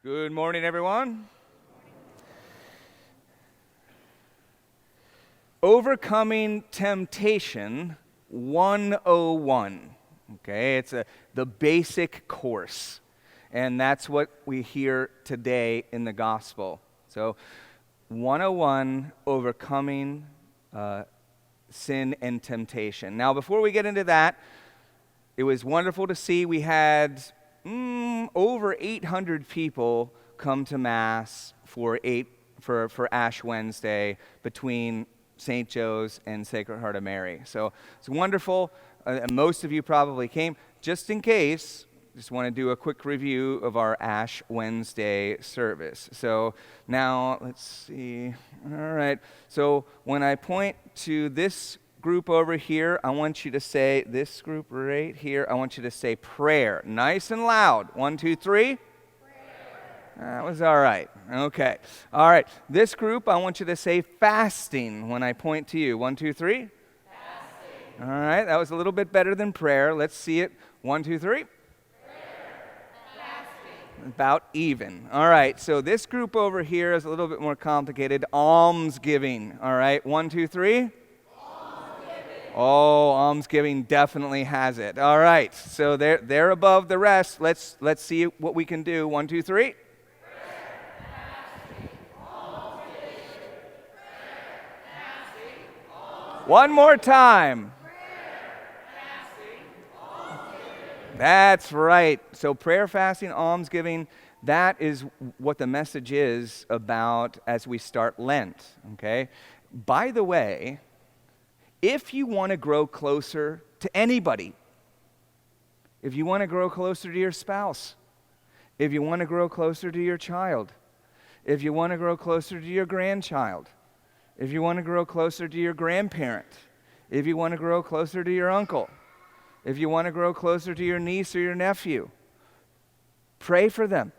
Good morning, everyone. Overcoming Temptation 101. Okay, it's the basic course. And that's what we hear today in the gospel. So, 101, overcoming sin and temptation. Now, before we get into that, it was wonderful to see we had over 800 people come to Mass for Ash Wednesday between St. Joe's and Sacred Heart of Mary. So it's wonderful. Most of you probably came. Just in case, just want to do a quick review of our Ash Wednesday service. So now, let's see. All right. So when I point to this group over here, I want you to say, this group right here, I want you to say prayer. Nice and loud. 1, 2, 3. That was all right. Okay. All right. This group, I want you to say fasting when I point to you. 1, 2, 3. Fasting. All right. That was a little bit better than prayer. Let's see it. 1, 2, 3. Prayer. Fasting. About even. All right. So this group over here is a little bit more complicated. Almsgiving. All right. 1, 2, 3. Oh, almsgiving definitely has it. All right. So they're above the rest. Let's see what we can do. 1, 2, 3. One more time. That's right. So prayer, fasting, almsgiving, that is what the message is about as we start Lent, okay? By the way, if you want to grow closer to anybody, if you want to grow closer to your spouse, if you want to grow closer to your child, if you want to grow closer to your grandchild, if you want to grow closer to your grandparent, if you want to grow closer to your uncle, if you want to grow closer to your niece or your nephew, pray for them.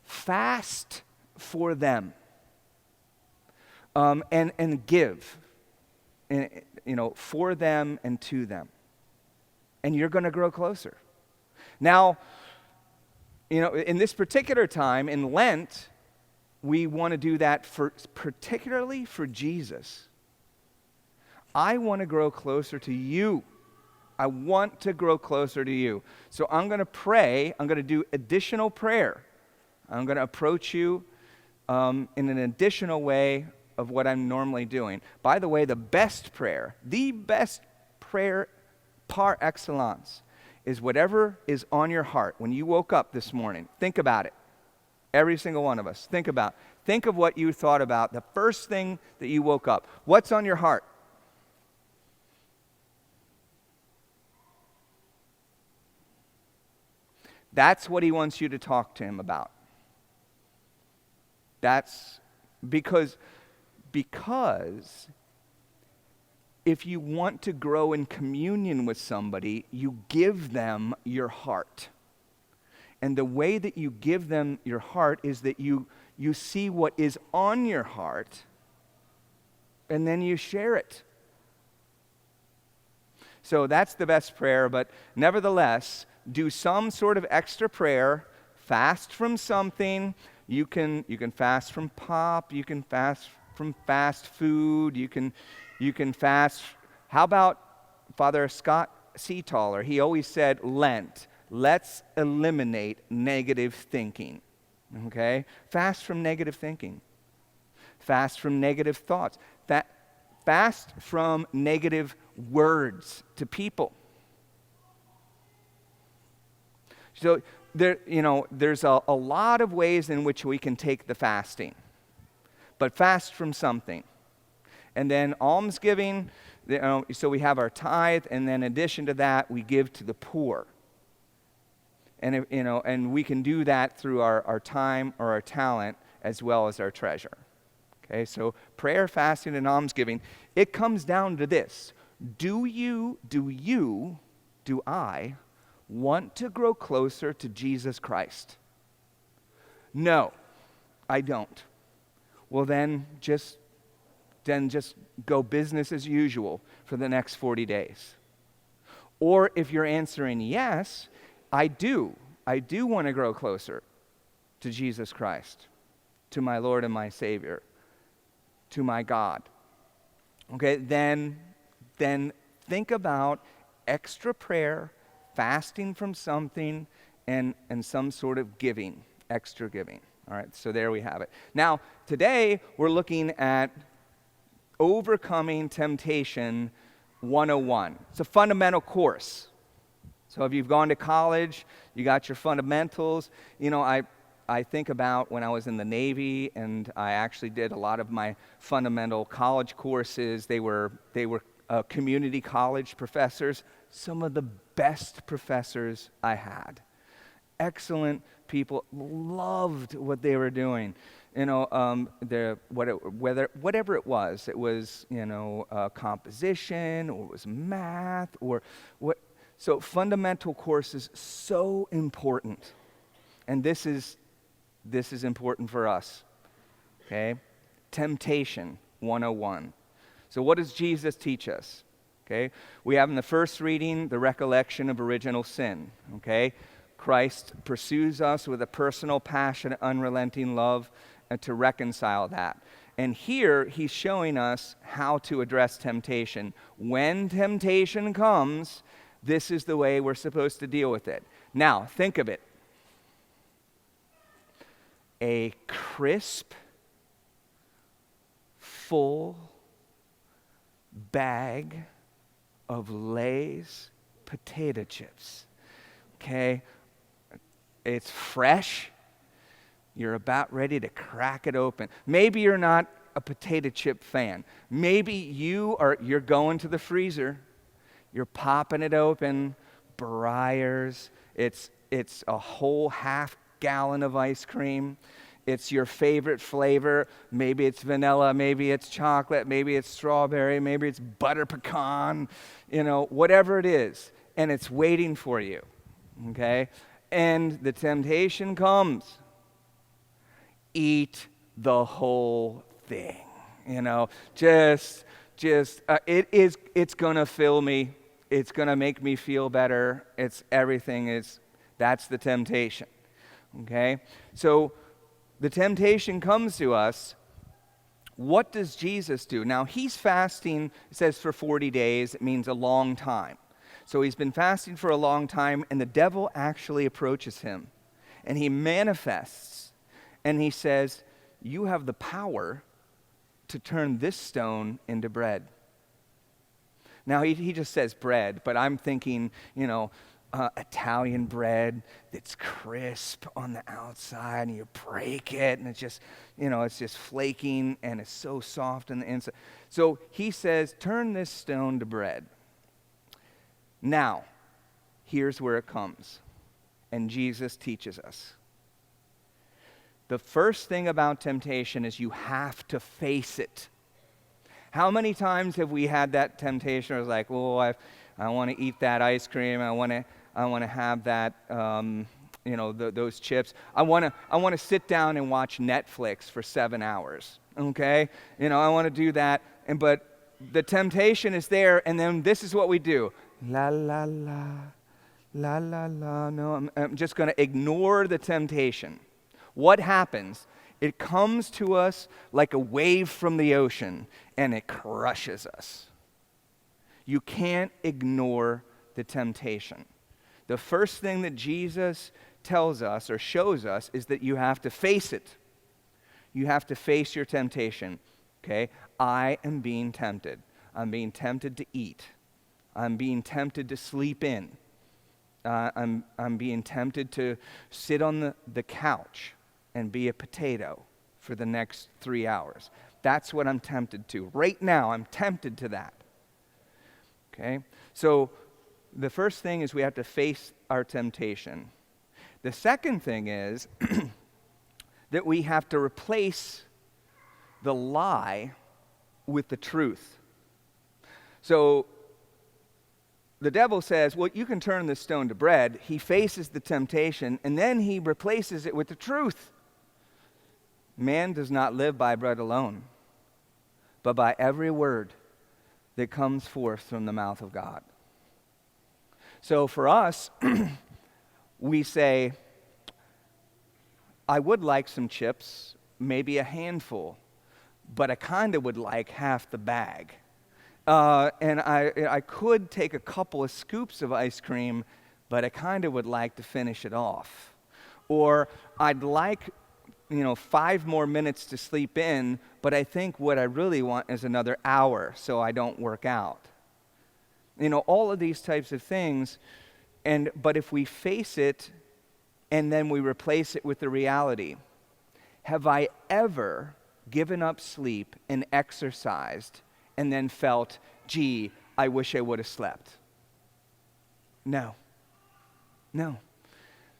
Fast for them. And give, for them and to them. And you're going to grow closer. Now, in this particular time, in Lent, we want to do that particularly for Jesus. I want to grow closer to you. I want to grow closer to you. So I'm going to pray. I'm going to do additional prayer. I'm going to approach you in an additional way of what I'm normally doing. By the way, the best prayer par excellence, is whatever is on your heart. When you woke up this morning, think about it. Every single one of us. Think of what you thought about the first thing that you woke up. What's on your heart? That's what he wants you to talk to him about. That's because if you want to grow in communion with somebody, you give them your heart. And the way that you give them your heart is that you see what is on your heart, and then you share it. So that's the best prayer, but nevertheless, do some sort of extra prayer, fast from something. You can fast from pop, you can fast from fast food, you can fast. How about Father Scott Seataller? He always said, Lent. Let's eliminate negative thinking, okay? Fast from negative thinking. Fast from negative thoughts. Fast from negative words to people. So there's a lot of ways in which we can take the fasting, but fast from something. And then almsgiving, so we have our tithe, and then in addition to that, we give to the poor. And and we can do that through our time or our talent as well as our treasure. Okay, so prayer, fasting, and almsgiving. It comes down to this: do I want to grow closer to Jesus Christ? No, I don't. Well, then just go business as usual for the next 40 days. Or if you're answering yes, I do want to grow closer. to Jesus Christ, to my Lord and my Savior, to my God, okay, then think about extra prayer, fasting from something, and some sort of giving, extra giving. All right, so there we have it. Now, today we're looking at Overcoming Temptation 101. It's a fundamental course. So if you've gone to college, you got your fundamentals. You know, I think about when I was in the Navy, and I actually did a lot of my fundamental college courses. They were community college professors, some of the best professors I had. Excellent people, loved what they were doing. You know, whatever it was, composition, or it was math, or what. So fundamental courses, so important. And this is important for us, okay? Temptation 101. So what does Jesus teach us? Okay, we have in the first reading the recollection of original sin, okay? Christ pursues us with a personal, passionate, unrelenting love to reconcile that. And here he's showing us how to address temptation. When temptation comes, this is the way we're supposed to deal with it. Now, think of it. A crisp, full bag of Lay's potato chips. Okay? It's fresh. You're about ready to crack it open. Maybe you're not a potato chip fan. Maybe you're going to the freezer. You're popping it open. Breyers. It's a whole half gallon of ice cream. It's your favorite flavor. Maybe it's vanilla, maybe it's chocolate, maybe it's strawberry, maybe it's butter pecan, whatever it is. And it's waiting for you, okay? And the temptation comes. Eat the whole thing, it's going to fill me. It's going to make me feel better. That's the temptation, okay? So the temptation comes to us. What does Jesus do? Now, he's fasting, it says for 40 days. It means a long time. So he's been fasting for a long time, and the devil actually approaches him. And he manifests, and he says, you have the power to turn this stone into bread. Now, he just says bread, but I'm thinking, Italian bread that's crisp on the outside, and you break it, and it's just flaking, and it's so soft on the inside. So he says, turn this stone to bread. Now, here's where it comes, and Jesus teaches us. The first thing about temptation is you have to face it. How many times have we had that temptation? I was like, I want to eat that ice cream. I want to have that, those chips. I want to sit down and watch Netflix for 7 hours. Okay, I want to do that. But the temptation is there, and then this is what we do: la la la, la la la. No, I'm just going to ignore the temptation. What happens? It comes to us like a wave from the ocean, and it crushes us. You can't ignore the temptation. The first thing that Jesus tells us or shows us is that you have to face it. You have to face your temptation. Okay? I am being tempted. I'm being tempted to eat. I'm being tempted to sleep in. I'm being tempted to sit on the couch and be a potato for the next 3 hours. That's what I'm tempted to. Right now, I'm tempted to that. Okay? So the first thing is we have to face our temptation. The second thing is that we have to replace the lie with the truth. So the devil says, well, you can turn this stone to bread. He faces the temptation, and then he replaces it with the truth. Man does not live by bread alone, but by every word that comes forth from the mouth of God. So for us, we say, I would like some chips, maybe a handful, but I kind of would like half the bag. And I could take a couple of scoops of ice cream, but I kind of would like to finish it off. Or I'd like, 5 more minutes to sleep in, but I think what I really want is another hour so I don't work out. All of these types of things, but if we face it and then we replace it with the reality, have I ever given up sleep and exercised and then felt, gee, I wish I would have slept? No.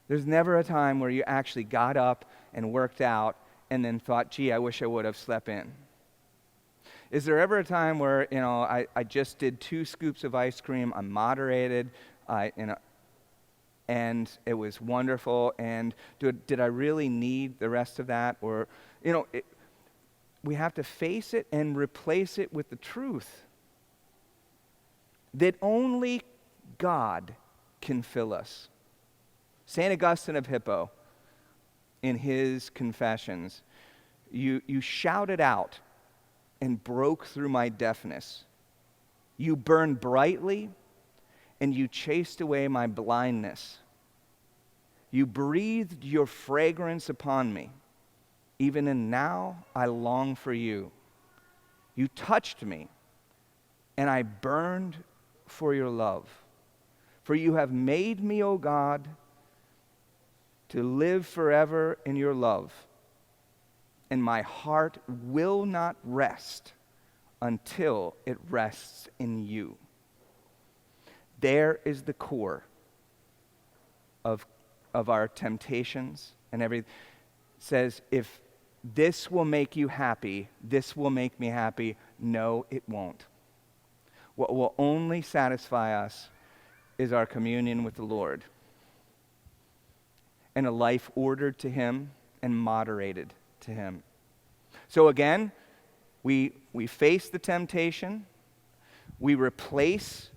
There's never a time where you actually got up and worked out and then thought, gee, I wish I would have slept in. Is there ever a time where, I just did 2 scoops of ice cream, I'm moderated, and it was wonderful, and did I really need the rest of that? Or, we have to face it and replace it with the truth that only God can fill us. St. Augustine of Hippo, in his Confessions, you shouted out and broke through my deafness. You burned brightly, and you chased away my blindness. You breathed your fragrance upon me. Even and now I long for you. You touched me, and I burned for your love. For you have made me, O God, to live forever in your love. And my heart will not rest until it rests in you. There is the core of our temptations and everything. It says, if this will make you happy, this will make me happy. No, it won't. What will only satisfy us is our communion with the Lord and a life ordered to Him and moderated to Him. So again, we face the temptation. We replace,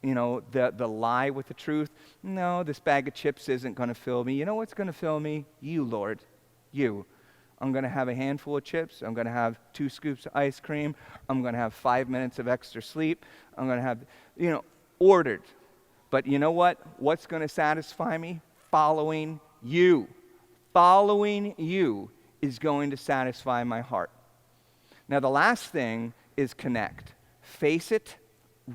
the lie with the truth. No, this bag of chips isn't going to fill me. You know what's going to fill me? You, Lord. You. I'm going to have a handful of chips. I'm going to have 2 scoops of ice cream. I'm going to have 5 minutes of extra sleep. I'm going to have, ordered. But you know what? What's going to satisfy me? Following you. Following you is going to satisfy my heart. Now, the last thing is connect. Face it,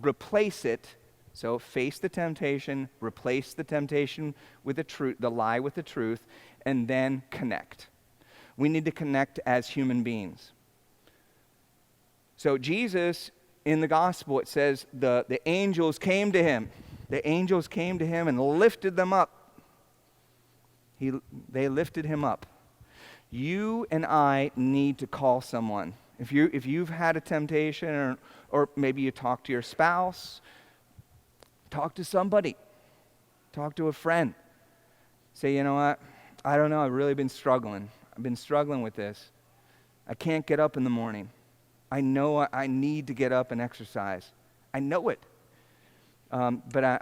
replace it. So face the temptation, replace the temptation with the truth, the lie with the truth, and then connect. We need to connect as human beings. So Jesus, in the gospel, it says the angels came to him. The angels came to him and lifted them up. They lifted him up. You and I need to call someone. If you've had a temptation, or maybe you talk to your spouse, talk to somebody. Talk to a friend. Say, you know what? I don't know. I've really been struggling. I've been struggling with this. I can't get up in the morning. I know I need to get up and exercise. I know it. But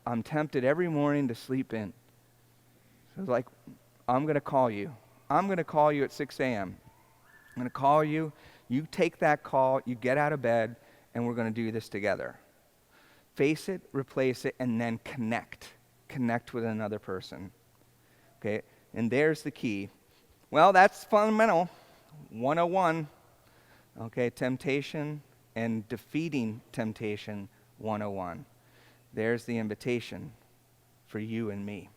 I'm tempted every morning to sleep in. So it's like, I'm going to call you. I'm going to call you at 6 a.m. I'm going to call you. You take that call. You get out of bed, and we're going to do this together. Face it, replace it, and then connect. Connect with another person. Okay? And there's the key. Well, that's fundamental. 101. Okay, temptation and defeating temptation 101. There's the invitation for you and me.